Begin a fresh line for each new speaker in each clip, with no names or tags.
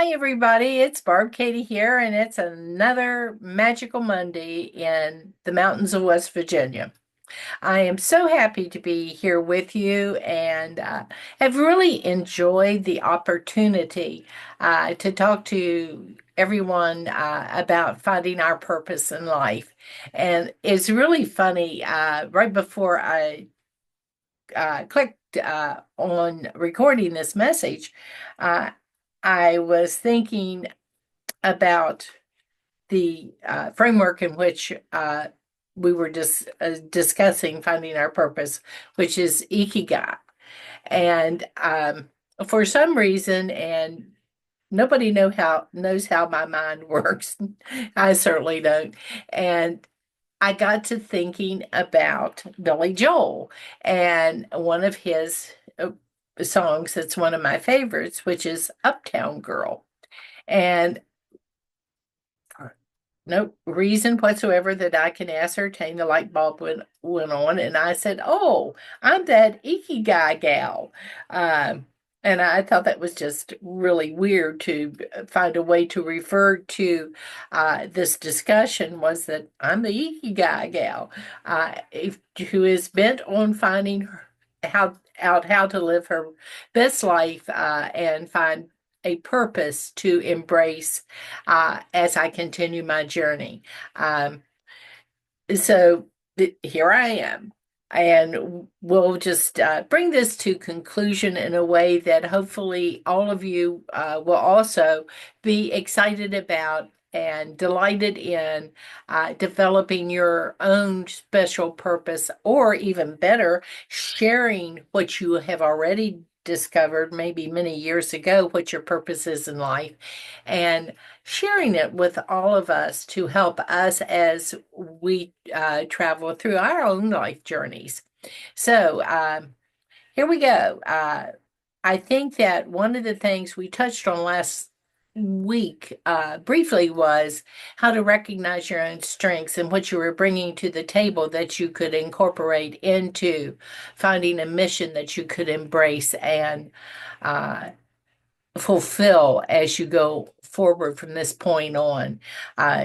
Hi, everybody. It's Barb Katie here, and it's another magical Monday in the mountains of West Virginia. I am so happy to be here with you and have really enjoyed the opportunity to talk to everyone about finding our purpose in life. And it's really funny, right before I clicked on recording this message, uh, I was thinking about the framework in which we were just discussing finding our purpose, which is Ikigai. And for some reason, and nobody knows how my mind works. I certainly don't. And I got to thinking about Billy Joel and one of his songs that's one of my favorites, which is Uptown Girl. And no reason whatsoever that I can ascertain, the light bulb went on, and I said, "Oh, I'm that Ikigai gal." Um, and I thought that was just really weird to find a way to refer to this discussion was that I'm the Ikigai gal, who is bent on finding how to live her best life and find a purpose to embrace as I continue my journey. Um, so here I am. And we'll just bring this to conclusion in a way that hopefully all of you will also be excited about and delighted in developing your own special purpose, or even better, sharing what you have already discovered maybe many years ago, what your purpose is in life, and sharing it with all of us to help us as we travel through our own life journeys. So here we go. I think that one of the things we touched on last week briefly was how to recognize your own strengths and what you were bringing to the table that you could incorporate into finding a mission that you could embrace and uh, fulfill as you go forward from this point on.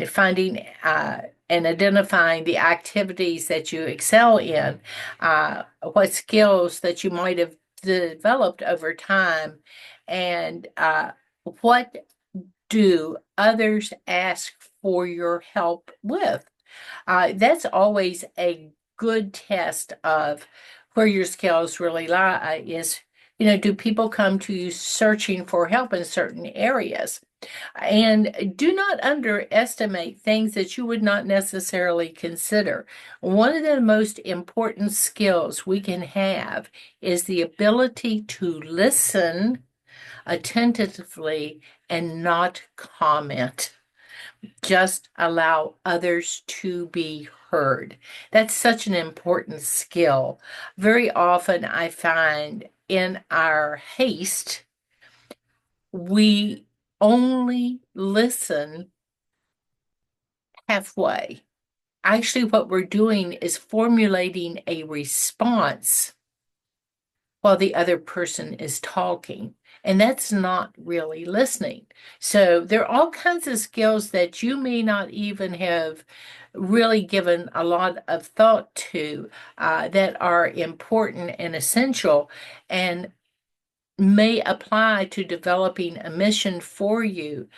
Finding and identifying the activities that you excel in, what skills that you might have developed over time, and what do others ask for your help with. That's always a good test of where your skills really lie is, do people come to you searching for help in certain areas? And do not underestimate things that you would not necessarily consider. One of the most important skills we can have is the ability to listen attentively and not comment. Just allow others to be heard. That's such an important skill. Very often, I find in our haste, we only listen halfway. Actually, what we're doing is formulating a response while the other person is talking. And that's not really listening. So there are all kinds of skills that you may not even have really given a lot of thought to that are important and essential and may apply to developing a mission for you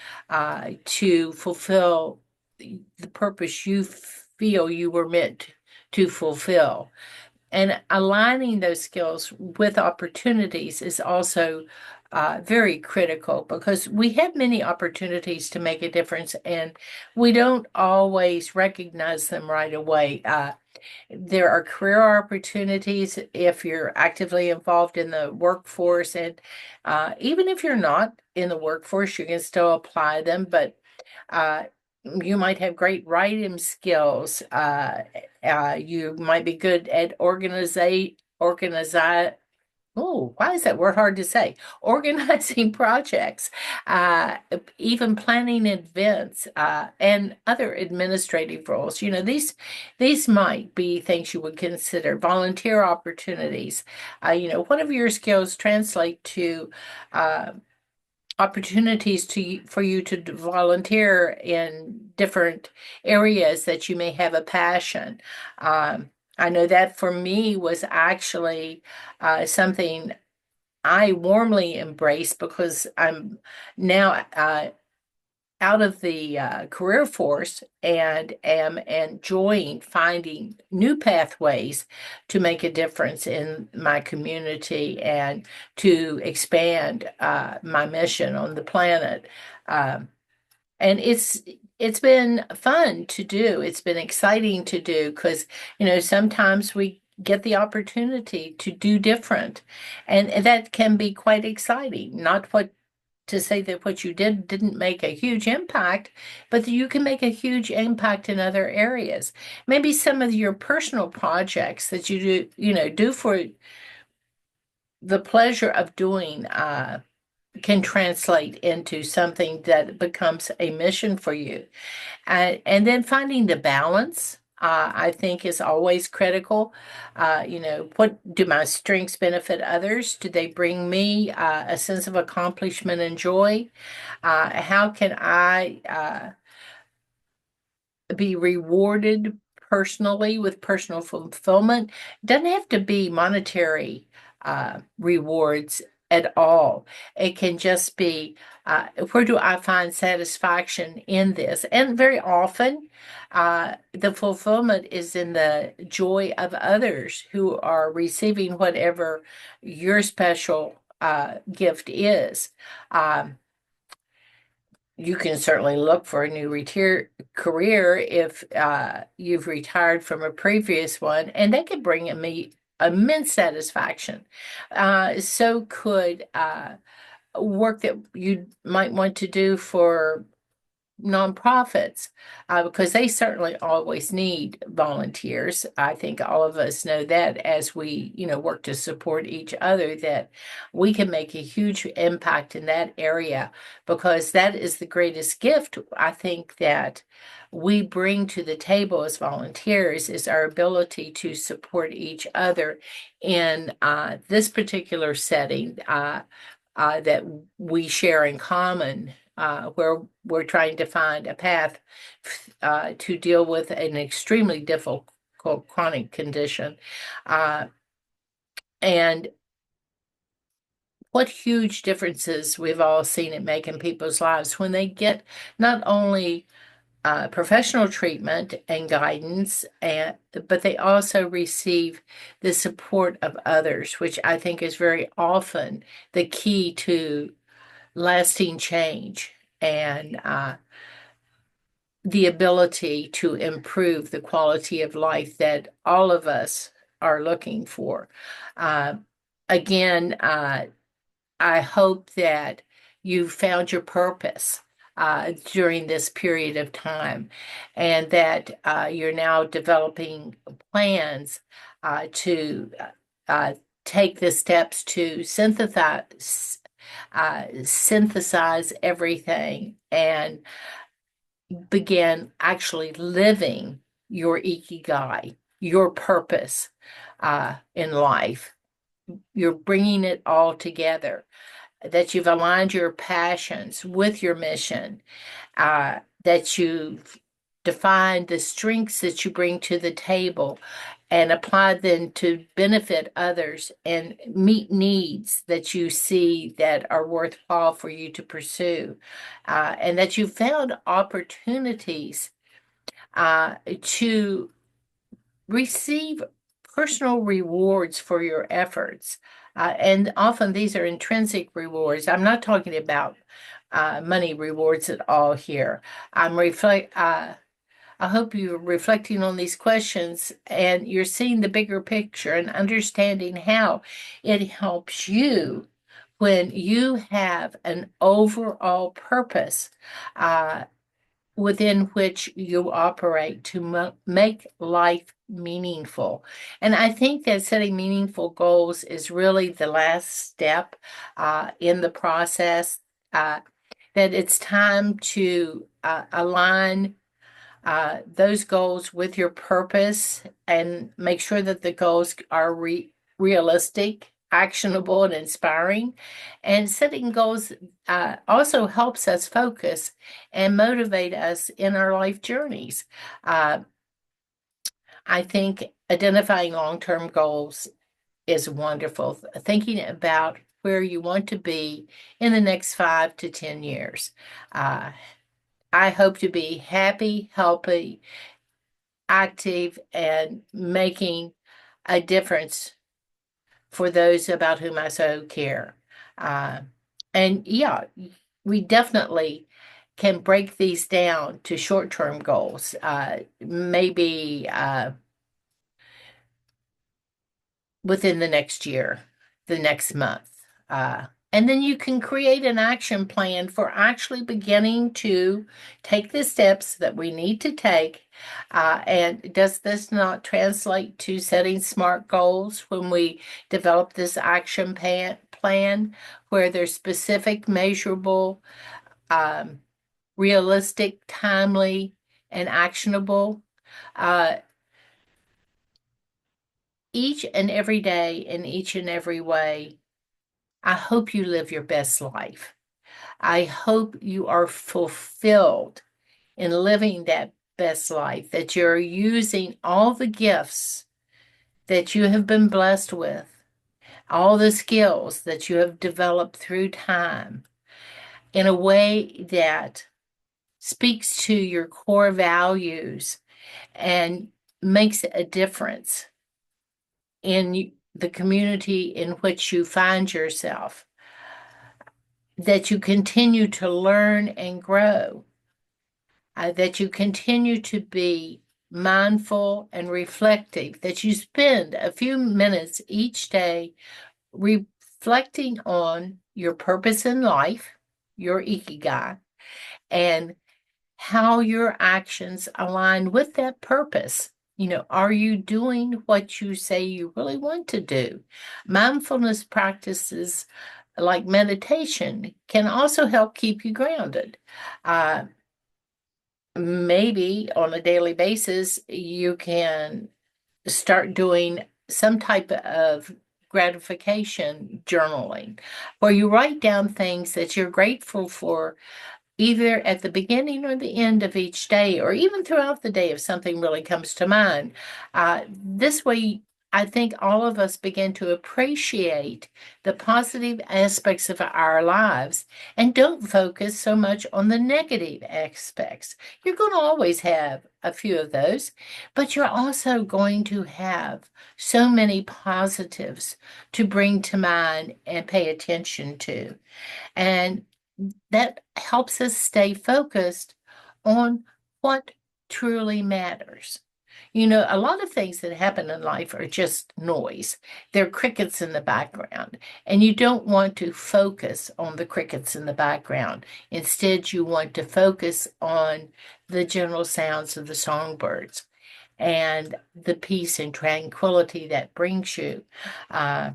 to fulfill the purpose you feel you were meant to fulfill. And aligning those skills with opportunities is also very critical because we have many opportunities to make a difference and we don't always recognize them right away. There are career opportunities if you're actively involved in the workforce, and even if you're not in the workforce, you can still apply them, but uh, you might have great writing skills. You might be good at organize. Oh, why is that word hard to say? Organizing projects, uh, even planning events, and other administrative roles. These might be things you would consider. Volunteer opportunities. One of your skills translate to uh, opportunities for you to volunteer in different areas that you may have a passion. Um, I know that for me was actually something I warmly embrace because I'm now out of the career force and am enjoying finding new pathways to make a difference in my community and to expand my mission on the planet. Um, and it's been fun to do. It's been exciting to do because, sometimes we get the opportunity to do different, and that can be quite exciting. Not what to say that what you didn't make a huge impact, but that you can make a huge impact in other areas. Maybe some of your personal projects that you do for the pleasure of doing can translate into something that becomes a mission for you. And then finding the balance, I think, is always critical. What do my strengths benefit others? Do they bring me a sense of accomplishment and joy? How can I be rewarded personally with personal fulfillment? It doesn't have to be monetary rewards at all. It can just be where do I find satisfaction in this? And very often, the fulfillment is in the joy of others who are receiving whatever your special gift is. Um, you can certainly look for a new career if you've retired from a previous one, and that could bring me immense satisfaction. So could work that you might want to do for nonprofits, because they certainly always need volunteers. I think all of us know that as we, work to support each other, that we can make a huge impact in that area because that is the greatest gift I think that we bring to the table as volunteers is our ability to support each other in this particular setting. That we share in common, where we're trying to find a path to deal with an extremely difficult chronic condition. Uh, and what huge differences we've all seen it make in people's lives when they get not only professional treatment and guidance, but they also receive the support of others, which I think is very often the key to lasting change and the ability to improve the quality of life that all of us are looking for. Uh, again, I hope that you found your purpose during this period of time and that you're now developing plans to take the steps to synthesize everything and begin actually living your ikigai, your purpose in life. You're bringing it all together, that you've aligned your passions with your mission, that you've defined the strengths that you bring to the table and apply them to benefit others and meet needs that you see that are worthwhile for you to pursue, and that you found opportunities to receive personal rewards for your efforts. And often these are intrinsic rewards. I'm not talking about money rewards at all here. I hope you're reflecting on these questions and you're seeing the bigger picture and understanding how it helps you when you have an overall purpose within which you operate to make life meaningful. And I think that setting meaningful goals is really the last step in the process, that it's time to align those goals with your purpose and make sure that the goals are realistic. actionable and inspiring. And setting goals also helps us focus and motivate us in our life journeys. Uh, I think identifying long-term goals is wonderful. Thinking about where you want to be in the next 5 to 10 years. Uh, I hope to be happy, healthy, active, and making a difference for those about whom I so care. Uh, and yeah, we definitely can break these down to short-term goals. Maybe within the next year, the next month. And then you can create an action plan for actually beginning to take the steps that we need to take. And does this not translate to setting SMART goals when we develop this action plan where they're specific, measurable, um, realistic, timely, and actionable? Uh, each and every day in each and every way, I hope you live your best life. I hope you are fulfilled in living that best life, that you're using all the gifts that you have been blessed with, all the skills that you have developed through time in a way that speaks to your core values and makes a difference in the community in which you find yourself, that you continue to learn and grow, that you continue to be mindful and reflective, that you spend a few minutes each day reflecting on your purpose in life, your ikigai, and how your actions align with that purpose. Are you doing what you say you really want to do? Mindfulness practices like meditation can also help keep you grounded. Uh, Maybe on a daily basis, you can start doing some type of gratification journaling where you write down things that you're grateful for either at the beginning or the end of each day, or even throughout the day if something really comes to mind. This way, I think all of us begin to appreciate the positive aspects of our lives and don't focus so much on the negative aspects. You're going to always have a few of those, but you're also going to have so many positives to bring to mind and pay attention to. And that helps us stay focused on what truly matters. A lot of things that happen in life are just noise. They're crickets in the background, and you don't want to focus on the crickets in the background. Instead, you want to focus on the general sounds of the songbirds and the peace and tranquility that brings you. Uh,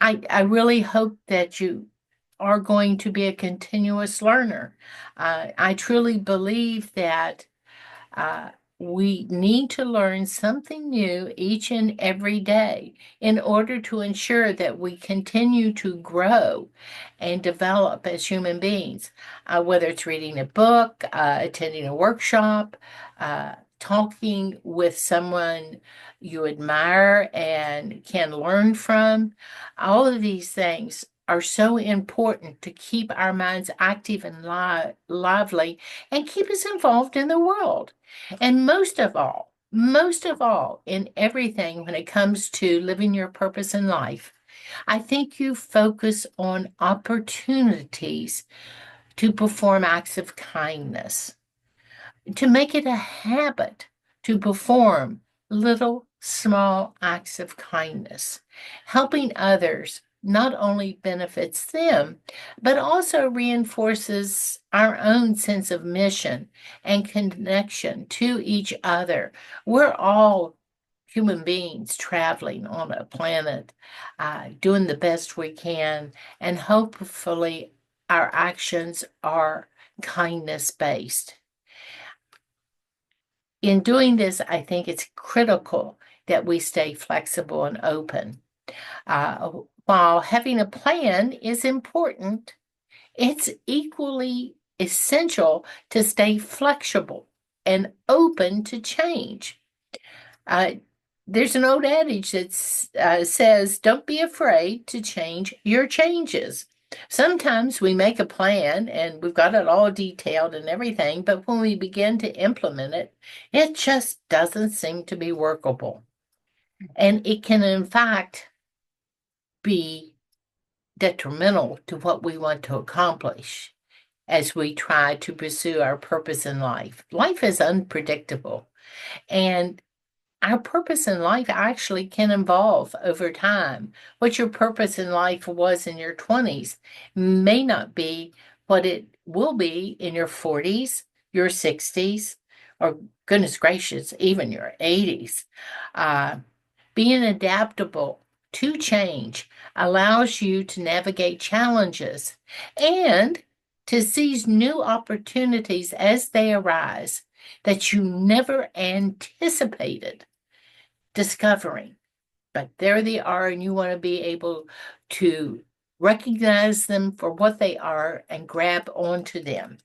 I really hope that you are going to be a continuous learner. I truly believe that uh, we need to learn something new each and every day in order to ensure that we continue to grow and develop as human beings, whether it's reading a book, attending a workshop, talking with someone you admire and can learn from. All of these things are so important to keep our minds active and lively and keep us involved in the world. And most of all, in everything when it comes to living your purpose in life, I think you focus on opportunities to perform acts of kindness, to make it a habit to perform little small acts of kindness. Helping others not only benefits them, but also reinforces our own sense of mission and connection to each other. We're all human beings traveling on a planet, doing the best we can, and hopefully our actions are kindness based. In doing this, I think it's critical that we stay flexible and open. Uh, while having a plan is important, it's equally essential to stay flexible and open to change. Uh, there's an old adage that says, don't be afraid to change your changes. Sometimes we make a plan and we've got it all detailed and everything, but when we begin to implement it, it just doesn't seem to be workable. And it can, in fact, be detrimental to what we want to accomplish as we try to pursue our purpose in life. Life is unpredictable, and our purpose in life actually can evolve over time. What your purpose in life was in your 20s may not be what it will be in your 40s, your 60s, or goodness gracious, even your 80s. Being adaptable to change allows you to navigate challenges and to seize new opportunities as they arise that you never anticipated discovering. But there they are, and you want to be able to recognize them for what they are and grab onto them.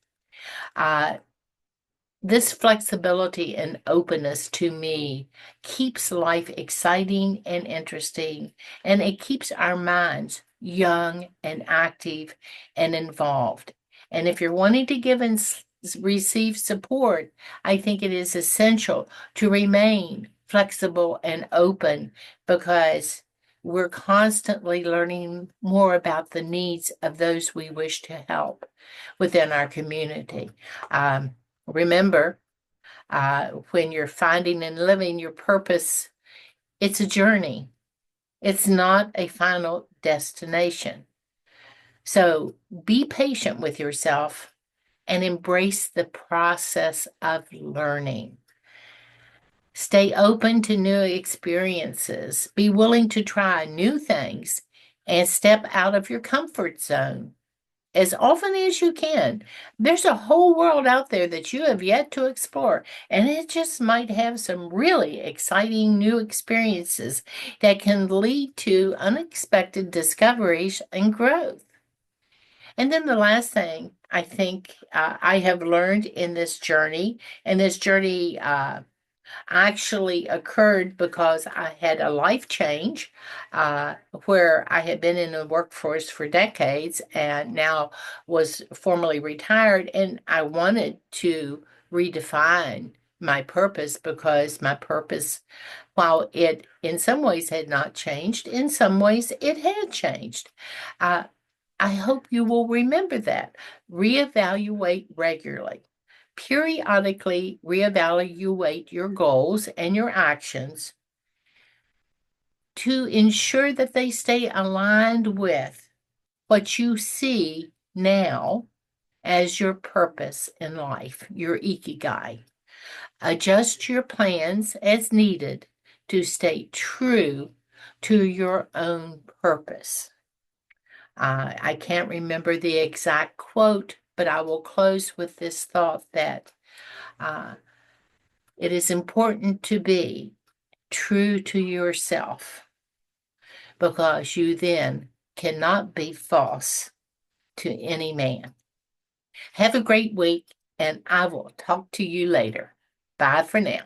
This flexibility and openness to me keeps life exciting and interesting, and it keeps our minds young and active and involved. And if you're wanting to give and receive support, I think it is essential to remain flexible and open because we're constantly learning more about the needs of those we wish to help within our community. Remember, when you're finding and living your purpose, it's a journey. It's not a final destination. So be patient with yourself and embrace the process of learning. Stay open to new experiences. Be willing to try new things and step out of your comfort zone as often as you can. There's a whole world out there that you have yet to explore, and it just might have some really exciting new experiences that can lead to unexpected discoveries and growth. And then the last thing I think I have learned in this journey, and this journey actually occurred because I had a life change where I had been in the workforce for decades and now was formally retired. And I wanted to redefine my purpose because my purpose, while it in some ways had not changed, in some ways it had changed. Uh, I hope you will remember that. Reevaluate regularly. Periodically reevaluate your goals and your actions to ensure that they stay aligned with what you see now as your purpose in life, your ikigai. Adjust your plans as needed to stay true to your own purpose. I can't remember the exact quote, but I will close with this thought that it is important to be true to yourself because you then cannot be false to any man. Have a great week, and I will talk to you later. Bye for now.